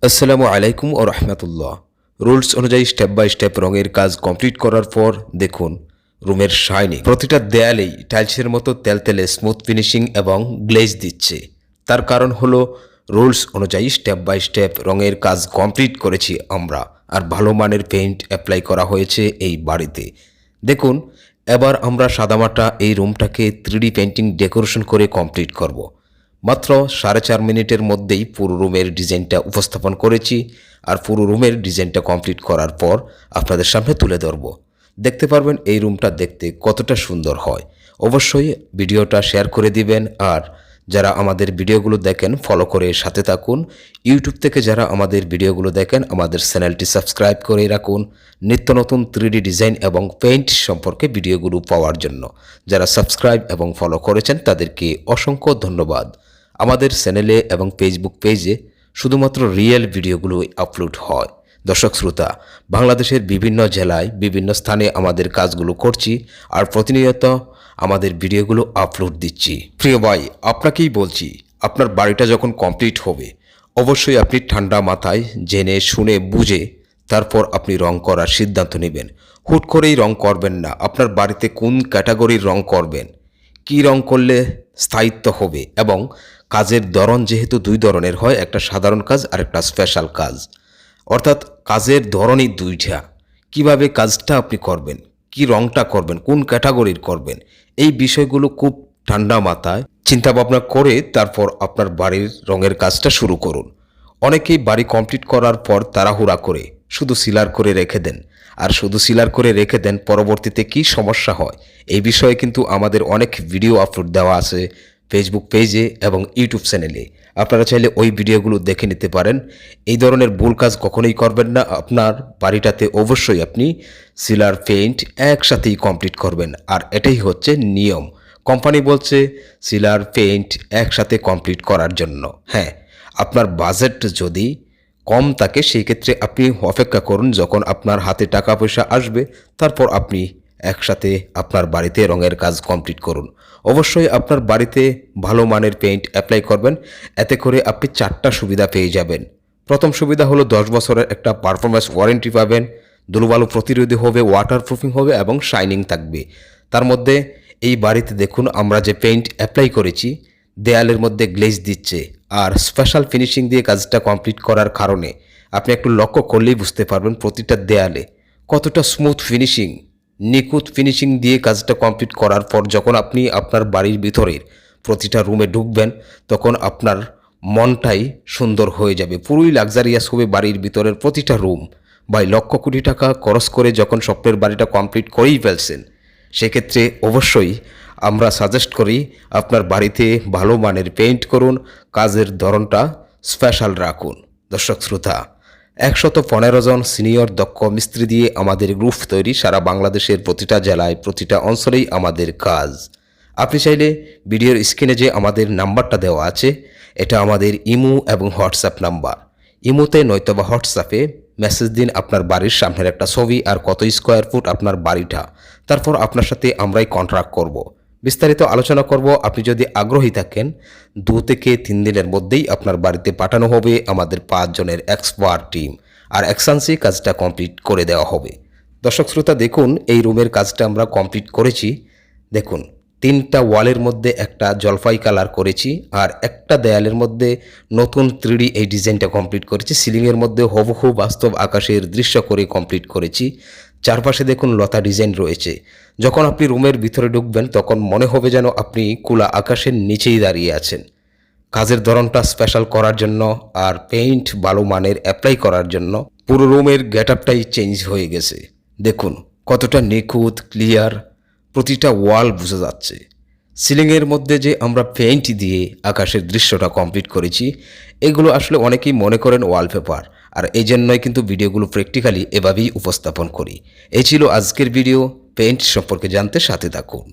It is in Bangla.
আসসালামু আলাইকুম ও রহমতুল্লাহ। রুলস অনুযায়ী স্টেপ বাই স্টেপ রঙের কাজ কমপ্লিট করার পর দেখুন রুমের শাইনিং। প্রতিটা দেয়ালেই টাইলসের মতো তেলতেলে স্মুথ ফিনিশিং এবং গ্লেজ দিচ্ছে। তার কারণ হলো রুলস অনুযায়ী স্টেপ বাই স্টেপ রঙের কাজ কমপ্লিট করেছি আমরা, আর ভালো মানের পেইন্ট অ্যাপ্লাই করা হয়েছে এই বাড়িতে। দেখুন এবার আমরা সাদামাটা এই রুমটাকে 3D পেইন্টিং ডেকোরেশন করে কমপ্লিট করব। মাত্র 4.5 মিনিটের মধ্যেই পুরো রুমের ডিজাইনটা উপস্থাপন করেছি, আর পুরো রুমের ডিজাইনটা কমপ্লিট করার পর আপনাদের সামনে তুলে ধরব। দেখতে পারবেন এই রুমটা দেখতে কতটা সুন্দর হয়। অবশ্যই ভিডিওটা শেয়ার করে দিবেন, আর যারা আমাদের ভিডিওগুলো দেখেন ফলো করে সাথে থাকুন। ইউটিউব থেকে যারা আমাদের ভিডিওগুলো দেখেন আমাদের চ্যানেলটি সাবস্ক্রাইব করে রাখুন নিত্য নতুন 3D ডিজাইন এবং পেইন্ট সম্পর্কে ভিডিওগুলো পাওয়ার জন্য। যারা সাবস্ক্রাইব এবং ফলো করেছেন তাদেরকে অসংখ্য ধন্যবাদ। আমাদের চ্যানেলে এবং ফেসবুক পেজে শুধুমাত্র রিয়েল ভিডিওগুলো আপলোড হয়। দর্শক শ্রোতা, বাংলাদেশের বিভিন্ন জেলায় বিভিন্ন স্থানে আমাদের কাজগুলো করছি, আর প্রতিনিয়ত আমাদের ভিডিওগুলো আপলোড দিচ্ছি। প্রিয় ভাই, আপনাকেই বলছি, আপনার বাড়িটা যখন কমপ্লিট হবে অবশ্যই আপনি ঠান্ডা মাথায় জেনে শুনে বুঝে তারপর আপনি রং করার সিদ্ধান্ত নেবেন। হুট করেই রং করবেন না। আপনার বাড়িতে কোন ক্যাটাগরির রং করবেন, কি রং করলে স্থায়িত্ব হবে, এবং কাজের ধরন যেহেতু দুই ধরনের হয়, একটা সাধারণ কাজ আর একটা স্পেশাল কাজ, অর্থাৎ কাজের ধরনই দুইটা। কিভাবে কাজটা আপনি করবেন, কি রংটা করবেন, কোন ক্যাটাগরির করবেন, এই বিষয়গুলো খুব ঠান্ডা মাথায় চিন্তা ভাবনা করে তারপর আপনার বাড়ির রঙের কাজটা শুরু করুন। অনেকেই বাড়ি কমপ্লিট করার পর তাড়াহুড়া করে শুধু সিলার করে রেখে দেন, আর শুধু সিলার করে রেখে দেন, পরবর্তীতে কি সমস্যা হয় এই বিষয়ে কিন্তু আমাদের অনেক ভিডিও আপলোড দেওয়া আছে ফেসবুক পেজে এবং ইউটিউব চ্যানেলে। আপনারা চাইলে ওই ভিডিওগুলো দেখে নিতে পারেন। এই ধরনের ভুল কাজ কখনোই করবেন না। আপনার বাড়িটাতে অবশ্যই আপনি সিলার পেইন্ট একসাথেই কমপ্লিট করবেন, আর এটাই হচ্ছে নিয়ম। কোম্পানি বলছে সিলার পেইন্ট একসাথে কমপ্লিট করার জন্য। হ্যাঁ, আপনার বাজেট যদি কম থাকে সেই ক্ষেত্রে আপনি অপেক্ষা করুন, যখন আপনার হাতে টাকা পয়সা আসবে তারপর আপনি একসাথে আপনার বাড়িতে রঙের কাজ কমপ্লিট করুন। অবশ্যই আপনার বাড়িতে ভালো মানের পেইন্ট অ্যাপ্লাই করবেন, এতে করে আপনি 4টা সুবিধা পেয়ে যাবেন। প্রথম সুবিধা হলো 10 বছরের একটা পারফরমেন্স ওয়ারেন্টি পাবেন, ধুলোবালু প্রতিরোধী হবে, ওয়াটারপ্রুফিং হবে এবং শাইনিং থাকবে। তার মধ্যে এই বাড়িতে দেখুন আমরা যে পেইন্ট অ্যাপ্লাই করেছি দেয়ালের মধ্যে গ্লেজ দিচ্ছে, আর স্পেশাল ফিনিশিং দিয়ে কাজটা কমপ্লিট করার কারণে আপনি একটু লক্ষ্য করলেই বুঝতে পারবেন প্রতিটা দেয়ালে কতটা স্মুথ ফিনিশিং, নিখুঁত ফিনিশিং দিয়ে কাজটা কমপ্লিট করার পর যখন আপনি আপনার বাড়ির ভিতরের প্রতিটা রুমে ঢুকবেন তখন আপনার মনটাই সুন্দর হয়ে যাবে, পুরোই লাক্সারিয়াস হবে বাড়ির ভিতরের প্রতিটা রুম। ভাই, লক্ষ কোটি টাকা খরচ করে যখন স্বপ্নের বাড়িটা কমপ্লিট করেই ফেলছেন, সেক্ষেত্রে অবশ্যই আমরা সাজেস্ট করি আপনার বাড়িতে ভালো মানের পেইন্ট করুন, কাজের ধরনটা স্পেশাল রাখুন। দর্শক শ্রোতা, 115 জন সিনিয়র দক্ষ মিস্ত্রি দিয়ে আমাদের গ্রুপ তৈরি। সারা বাংলাদেশের প্রতিটা জেলায় প্রতিটা অঞ্চলেই আমাদের কাজ। আপনি চাইলে ভিডিওর স্ক্রিনে যে আমাদের নাম্বারটা দেওয়া আছে, এটা আমাদের ইমো এবং হোয়াটসঅ্যাপ নাম্বার। ইমোতে নয়তোবা হোয়াটসঅ্যাপে মেসেজ দিন আপনার বাড়ির সামনের একটা ছবি আর কত স্কোয়ার ফুট আপনার বাড়িটা, তারপর আপনার সাথে আমরাই কন্ট্রাক্ট করব, বিস্তারিত আলোচনা করব। আপনি যদি আগ্রহী থাকেন 2 থেকে 3 দিনের মধ্যেই আপনার বাড়িতে পাঠানো হবে আমাদের 5 জনের এক্সপার্ট টিম, আর একসাথে কাজটা কমপ্লিট করে দেওয়া হবে। দর্শক শ্রোতা, দেখুন এই রুমের কাজটা আমরা কমপ্লিট করেছি। দেখুন 3টা ওয়ালের মধ্যে একটা জলপাই কালার করেছি, আর একটা দেয়ালের মধ্যে নতুন 3D এই ডিজাইনটা কমপ্লিট করেছি। সিলিংয়ের মধ্যে হুবহু বাস্তব আকাশের দৃশ্য করে কমপ্লিট করেছি। চারপাশে দেখুন লতা ডিজাইন রয়েছে। যখন আপনি রুমের ভিতরে ঢুকবেন তখন মনে হবে যেন আপনি খোলা আকাশের নিচেই দাঁড়িয়ে আছেন। কাজের ধরনটা স্পেশাল করার জন্য আর পেইন্ট ভালো মানের অ্যাপ্লাই করার জন্য পুরো রুমের গেটআপটাই চেঞ্জ হয়ে গেছে। দেখুন কতটা নিখুঁত ক্লিয়ার, প্রতিটা ওয়াল বোঝা যাচ্ছে। সিলিংয়ের মধ্যে যে আমরা পেইন্ট দিয়ে আকাশের দৃশ্যটা কমপ্লিট করেছি, এগুলো আসলে অনেকেই মনে করেন ওয়ালপেপার, আর এই জন্যই কিন্তু ভিডিওগুলো প্র্যাকটিক্যালি এভাবেই উপস্থাপন করি। এই ছিল আজকের ভিডিও। পেইন্ট সম্পর্কে জানতে সাথে থাকুন।